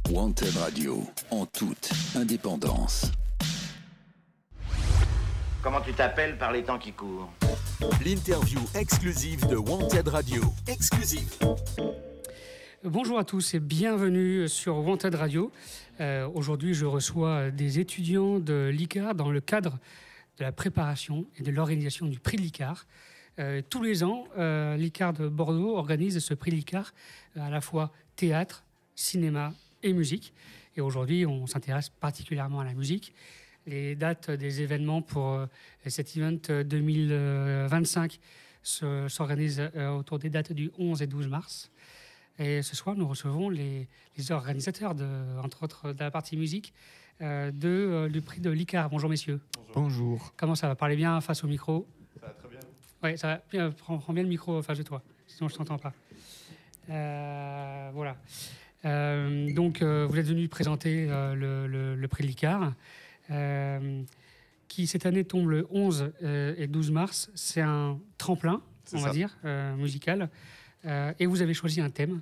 Wanted Radio, en toute indépendance. Comment tu t'appelles par les temps qui courent? L'interview exclusive de Wanted Radio. Exclusive. Bonjour à tous et bienvenue sur Wanted Radio. Aujourd'hui, je reçois des étudiants de l'ICAR dans le cadre de la préparation et de l'organisation du prix de l'ICAR. Tous les ans, l'ICAR de Bordeaux organise ce prix de l'ICAR à la fois théâtre, cinéma et musique. Et aujourd'hui, on s'intéresse particulièrement à la musique. Les dates des événements pour cet event 2025 s'organisent autour des dates du 11 et 12 mars. Et ce soir, nous recevons les organisateurs, entre autres de la partie musique, du prix de l'ICAR. Bonjour messieurs. Bonjour. Comment ça va? Parlez bien face au micro. Ça va très bien. Oui, ça va. Bien, prends bien le micro face de toi, sinon je ne t'entends pas. Voilà. Donc, vous êtes venus présenter le prix de l'ICAR, qui cette année tombe le 11 et 12 mars. C'est un tremplin, on va dire, musical. Et vous avez choisi un thème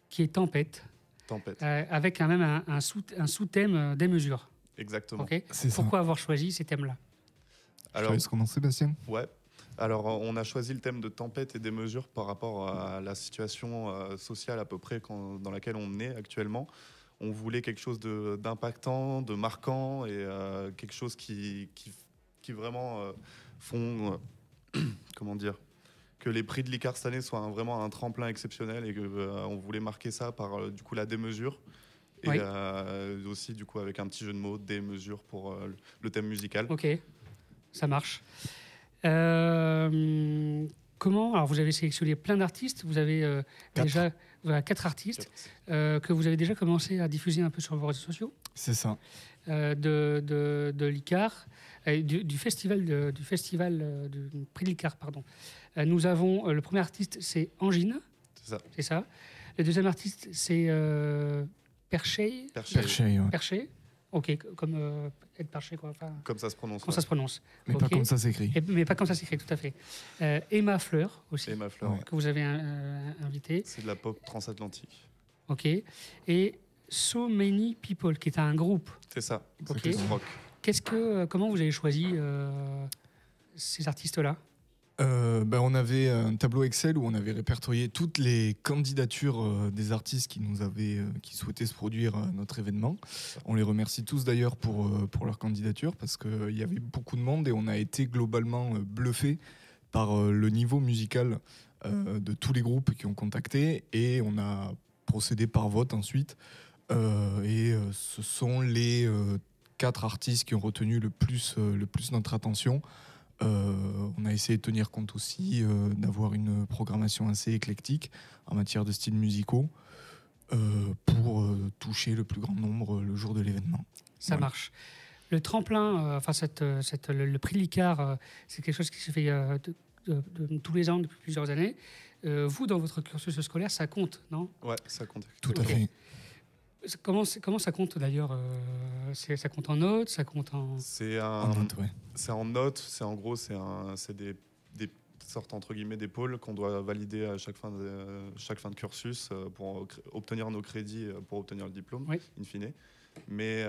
qui est tempête. Tempête. Avec quand même un sous-thème des mesures. Exactement. Okay. C'est Pourquoi ça. avoir choisi ces thèmes-là? Alors, je laisse commencer, Bastien. Ouais. Alors, on a choisi le thème de tempête et des mesures par rapport à la situation sociale à peu près dans laquelle on est actuellement. On voulait quelque chose d'impactant, de marquant et quelque chose qui vraiment font... comment dire, que les prix de l'ICAR cette année soient vraiment un tremplin exceptionnel et qu'on voulait marquer ça par du coup la démesure et oui. Aussi du coup avec un petit jeu de mots, démesure pour le thème musical. Ok, ça marche. Comment? Alors vous avez sélectionné plein d'artistes, vous avez déjà 4 artistes que vous avez déjà commencé à diffuser un peu sur vos réseaux sociaux. C'est ça. De l'ICAR, du festival du prix de l'ICAR, pardon. Nous avons le premier artiste, c'est Angine. C'est ça. Le deuxième artiste, c'est Perché. Ouais. Perché. Ok, comme être perché, quoi. Enfin, comme ça se prononce. Comme ça se prononce. Mais pas comme ça s'écrit. Mais pas comme ça s'écrit, tout à fait. Emma Fleur aussi. Emma Fleur, que vous avez invité. C'est de la pop transatlantique. Ok. Et So Many People, qui est un groupe. C'est ça. Ok. Rock. Comment vous avez choisi ces artistes-là? On avait un tableau Excel où on avait répertorié toutes les candidatures des artistes qui souhaitaient se produire à notre événement. On les remercie tous d'ailleurs pour leur candidature parce qu'il y avait beaucoup de monde et on a été globalement bluffés par le niveau musical de tous les groupes qui ont contacté et on a procédé par vote ensuite. Ce sont les 4 artistes qui ont retenu le plus notre attention. On a essayé de tenir compte aussi d'avoir une programmation assez éclectique en matière de styles musicaux pour toucher le plus grand nombre le jour de l'événement. Ça marche. Le tremplin, le prix de l'ICAR, c'est quelque chose qui se fait tous les ans depuis plusieurs années. Vous, dans votre cursus scolaire, ça compte, non? Ouais, ça compte. Tout à fait. Comment ça compte d'ailleurs? Ça compte en notes, ça compte en... C'est en notes, ouais. C'est en notes, c'est des sortes entre guillemets des pôles qu'on doit valider à chaque fin de cursus pour obtenir nos crédits, pour obtenir le diplôme, in fine. Mais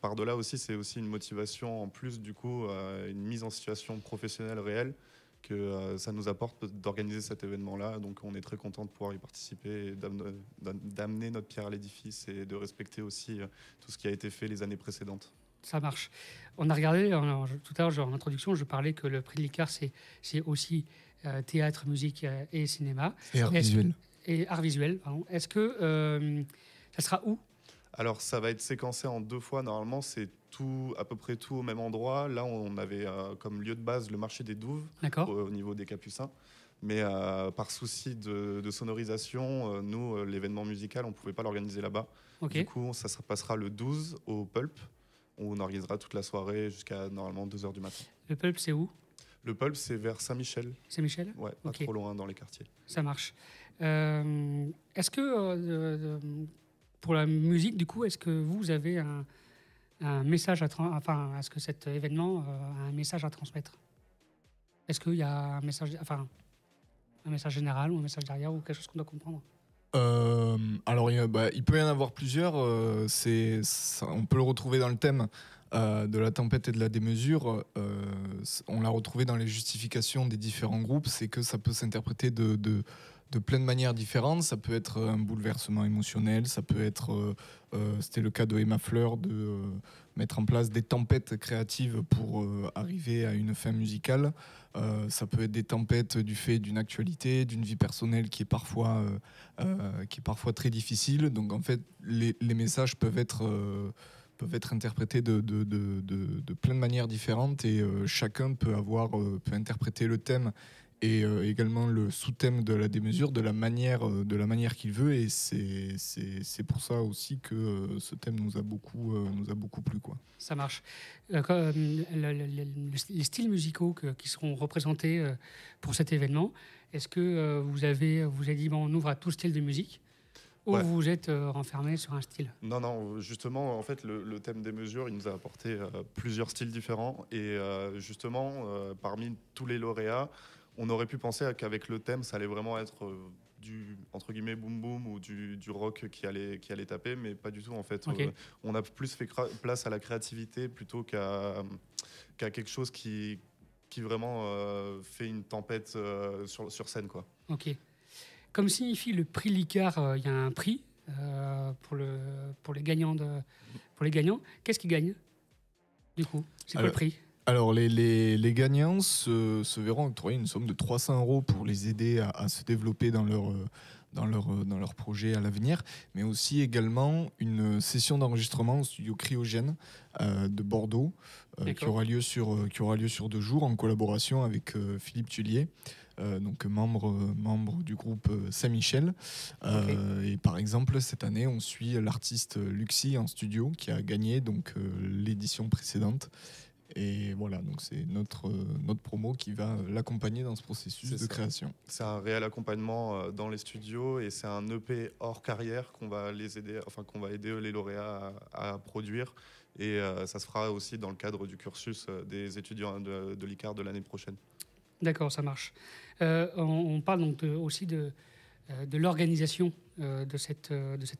par-delà aussi, c'est aussi une motivation en plus du coup, une mise en situation professionnelle réelle que ça nous apporte d'organiser cet événement-là. Donc on est très content de pouvoir y participer et d'amener notre pierre à l'édifice et de respecter aussi tout ce qui a été fait les années précédentes. Ça marche. On a regardé, tout à l'heure en introduction, je parlais que le prix de l'ICAR, c'est aussi théâtre, musique et cinéma. Et art visuel. Et art visuel, pardon. Est-ce que ça sera où? Alors ça va être séquencé en 2 fois. Normalement, c'est à peu près tout au même endroit. Là, on avait comme lieu de base le marché des Douves au niveau des Capucins. Mais par souci de sonorisation, nous, l'événement musical, on ne pouvait pas l'organiser là-bas. Du coup, ça passera le 12 au Pulp. On organisera toute la soirée jusqu'à normalement 2h du matin. Le Pulp, c'est où? Le Pulp, c'est vers Saint-Michel. Saint-Michel? Ouais, pas trop loin dans les quartiers. Ça marche. Est-ce que, pour la musique, du coup, est-ce que vous avez un message est-ce que cet événement a un message à transmettre? Est-ce qu'il y a un message général ou un message derrière ou quelque chose qu'on doit comprendre? Alors, il peut y en avoir plusieurs. On peut le retrouver dans le thème de la tempête et de la démesure. On l'a retrouvé dans les justifications des différents groupes. C'est que ça peut s'interpréter de plein de manières différentes. Ça peut être un bouleversement émotionnel. Ça peut être, c'était le cas de Emma Fleur, de mettre en place des tempêtes créatives pour arriver à une fin musicale. Ça peut être des tempêtes du fait d'une actualité, d'une vie personnelle qui est parfois très difficile. Donc en fait, les messages peuvent être interprétés de plein de manières différentes et chacun peut interpréter le thème et également le sous-thème de la démesure de la manière qu'il veut, et c'est pour ça aussi que ce thème nous a beaucoup plu, quoi. Ça marche. Les styles musicaux qui seront représentés pour cet événement, est-ce que vous avez dit bon, on ouvre à tout style de musique, ou vous êtes renfermé sur un style? Non, justement, en fait, le thème des mesures, il nous a apporté plusieurs styles différents, et justement, parmi tous les lauréats, on aurait pu penser qu'avec le thème, ça allait vraiment être du, entre guillemets, boom boom, ou du rock qui allait taper, mais pas du tout, en fait. Okay. On a plus fait place à la créativité plutôt qu'à quelque chose qui vraiment fait une tempête sur scène, quoi. Ok. Comme signifie le prix Licard, il y a un prix pour les gagnants. Pour les gagnants, qu'est-ce qu'ils gagnent, du coup? C'est quoi le prix? Alors, les gagnants se verront octroyer une somme de 300 € pour les aider à se développer dans leur projet à l'avenir, mais aussi également une session d'enregistrement au studio Cryogène de Bordeaux qui aura lieu sur 2 jours en collaboration avec Philippe Tullier, donc membre du groupe Saint-Michel. Et par exemple, cette année, on suit l'artiste Luxi en studio qui a gagné donc l'édition précédente. Et voilà, donc c'est notre promo qui va l'accompagner dans ce processus de création. C'est un réel accompagnement dans les studios, et c'est un EP hors carrière qu'on va aider les lauréats à produire. Et ça se fera aussi dans le cadre du cursus des étudiants de l'ICAR de l'année prochaine. D'accord, ça marche. On parle donc aussi de l'organisation de cet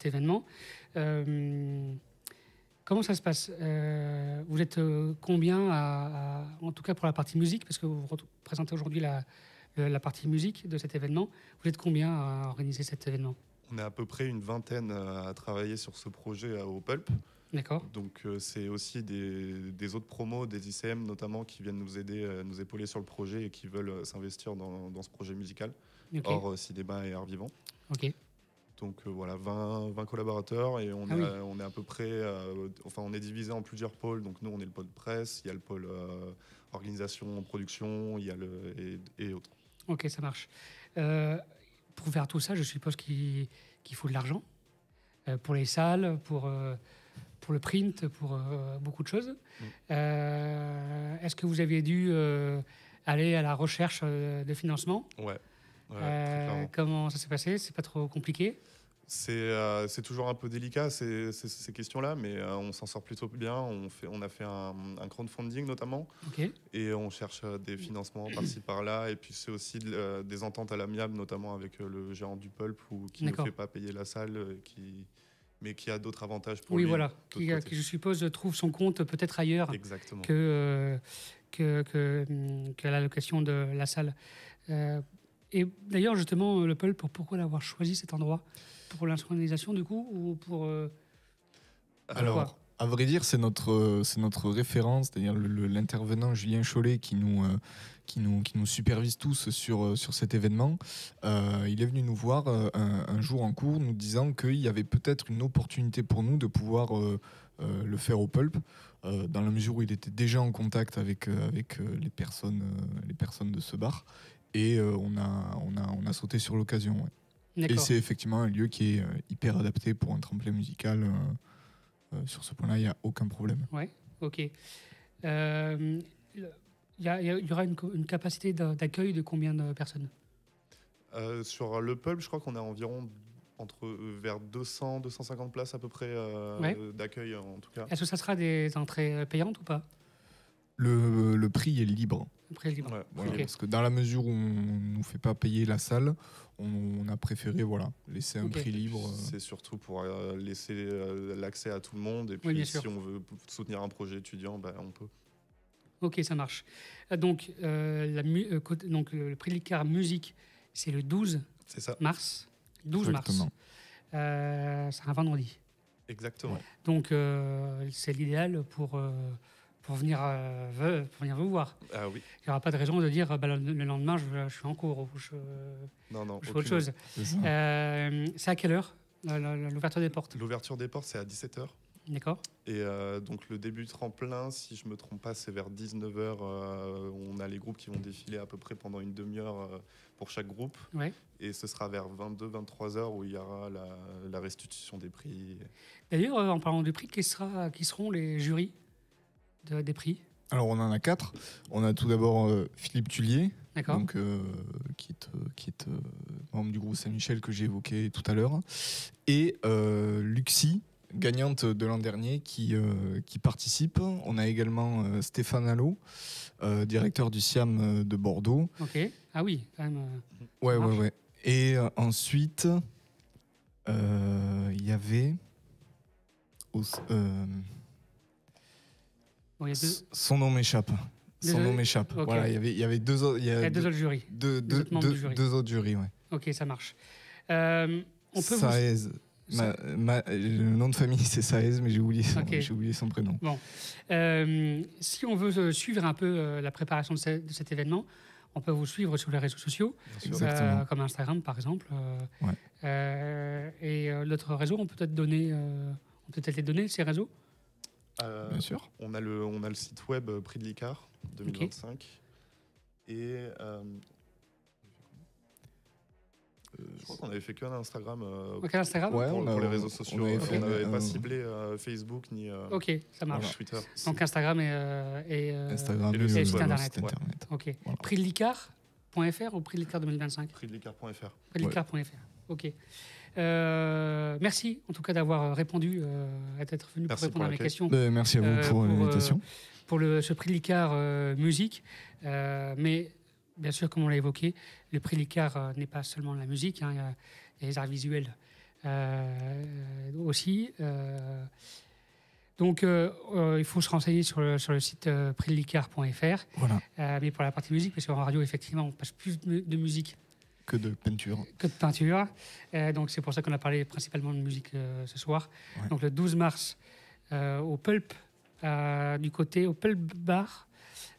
événement. Comment ça se passe? Vous êtes combien, en tout cas pour la partie musique, parce que vous présentez aujourd'hui la partie musique de cet événement, vous êtes combien à organiser cet événement? On est à peu près une vingtaine à travailler sur ce projet au Pulp. D'accord. Donc c'est aussi des autres promos, des ICM notamment, qui viennent nous aider, nous épauler sur le projet et qui veulent s'investir dans ce projet musical, hors cinéma et art vivant. Ok. Donc voilà, 20 collaborateurs, et on est à peu près... on est divisé en plusieurs pôles. Donc nous, on est le pôle presse, il y a le pôle organisation, production, il y a et autres. Ok, ça marche. Pour faire tout ça, je suppose qu'il faut de l'argent pour les salles, pour le print, pour beaucoup de choses. Est-ce que vous avez dû aller à la recherche de financement? Ouais. Comment ça s'est passé? C'est pas trop compliqué? C'est toujours un peu délicat ces questions-là, mais on s'en sort plutôt bien. On a fait un crowdfunding notamment, et on cherche des financements par-ci par-là, et puis c'est aussi des ententes à l'amiable, notamment avec le gérant du Pulp, qui ne fait pas payer la salle, mais qui a d'autres avantages pour lui. Oui, voilà, qui je suppose trouve son compte peut-être ailleurs. Exactement. que la location de la salle. Et d'ailleurs, justement, le Pulp, pourquoi l'avoir choisi cet endroit? Pour l'inscription, du coup, ou pour... Alors, à vrai dire, c'est notre référence, c'est-à-dire l'intervenant Julien Chollet qui nous supervise tous sur cet événement. Il est venu nous voir un jour en cours, nous disant qu'il y avait peut-être une opportunité pour nous de pouvoir le faire au Pulp, dans la mesure où il était déjà en contact avec les personnes de ce bar. Et on a sauté sur l'occasion. Ouais. Et c'est effectivement un lieu qui est hyper adapté pour un tremplin musical. Sur ce point-là, il n'y a aucun problème. Ouais, ok. Il y aura une capacité d'accueil de combien de personnes? Sur le Pulp, je crois qu'on a environ vers 200-250 places à peu près d'accueil, en tout cas. Est-ce que ça sera des entrées payantes ou pas? Le prix est libre. Le prix est libre. Ouais, Voilà, Ok. parce que dans la mesure où on ne nous fait pas payer la salle, on a préféré laisser un Ok. prix libre. C'est surtout pour laisser l'accès à tout le monde. Et Oui, puis, bien sûr. si on veut soutenir un projet étudiant, on peut. Ok, ça marche. Donc, donc le prix Licard Musique, c'est le 12 C'est ça, mars. 12 Exactement. mars. C'est un vendredi. exactement. Donc, c'est l'idéal pour venir vous voir. Ah oui, Il n'y aura pas de raison de dire le lendemain, je suis en cours ou je non, fais autre aucune. chose. C'est ça. C'est à quelle heure l'ouverture des portes? L'ouverture des portes, c'est à 17h. D'accord. Et donc le début tremplin, si je me trompe pas, c'est vers 19h. On a les groupes qui vont défiler à peu près pendant une demi-heure pour chaque groupe. Ouais. Et ce sera vers 22-23h où il y aura la restitution des prix. D'ailleurs, en parlant du prix, qui seront les jurys des prix? Alors on en a 4. On a tout d'abord Philippe Tullier, D'accord. donc, qui est membre du groupe Saint-Michel que j'ai évoqué tout à l'heure, et Luxie, gagnante de l'an dernier, qui participe. On a également Stéphane Allot, directeur du SIAM de Bordeaux. Ok. Ah oui, quand même. Ouais. marche. Et ensuite, il y avait... Bon, il y a deux, Son nom m'échappe. Son nom m'échappe. Ok. Voilà, il y avait deux autres. il y a deux autres jurys. deux autres membres du jury. deux autres jurys, ouais. Ok, ça marche. On peut Saez. Le nom de famille c'est Saez, mais j'ai oublié son prénom. si on veut suivre un peu la préparation de cet événement, on peut vous suivre sur les réseaux sociaux, Exactement. comme Instagram par exemple. Et l'autre réseau, on peut peut-être les donner, ces réseaux. Bien sûr. On a le site web Prix de l'Icard 2025. Et je crois qu'on avait fait qu'un Instagram Ok, Instagram. Ouais, pour les réseaux sociaux. on avait On fait n'avait un- pas ciblé Facebook ni Ok, ça marche. Twitter. Donc Instagram et Instagram et et le le site site internet. internet. ok. Voilà. Prix de l'Icard.fr ou Prix de l'Icard 2025? Prix de l'Icard.fr. Prix de l'Icard.fr. Ok. Merci en tout cas d'avoir répondu, d'être venu pour Merci répondre pour à mes l'accueil. questions. Merci à vous pour l'invitation. Pour ce prix de l'Icard musique. Mais bien sûr, comme on l'a évoqué, le prix de l'Icard n'est pas seulement la musique, hein, il y a les arts visuels aussi. Donc, il faut se renseigner sur le site prixdelicard.fr. Voilà. Mais pour la partie musique, parce qu'en radio, effectivement, on passe plus de musique Que de peinture. que de peinture. Donc, c'est pour ça qu'on a parlé principalement de musique ce soir. Ouais. Donc, le 12 mars, au Pulp, au Pulp Bar,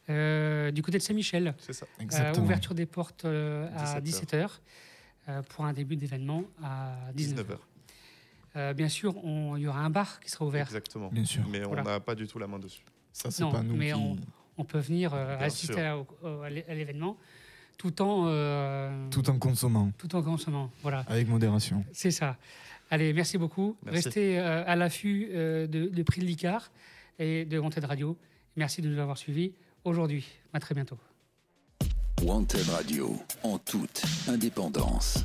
du côté de Saint-Michel. C'est ça. Exactement. Ouverture des portes à 17h. 17h pour un début d'événement à 19h. 19h. Bien sûr, il y aura un bar qui sera ouvert. Exactement. Bien sûr. Mais Voilà. on n'a pas du tout la main dessus. Ça, c'est Non, pas nous mais qui... on peut venir assister à l'événement tout en Tout en consommant. Voilà, avec modération. c'est ça. Allez, merci beaucoup. Merci. Restez à l'affût de Prix de l'Icard et de Wanted Radio. Merci de nous avoir suivis aujourd'hui. À très bientôt. Wanted Radio, en toute indépendance.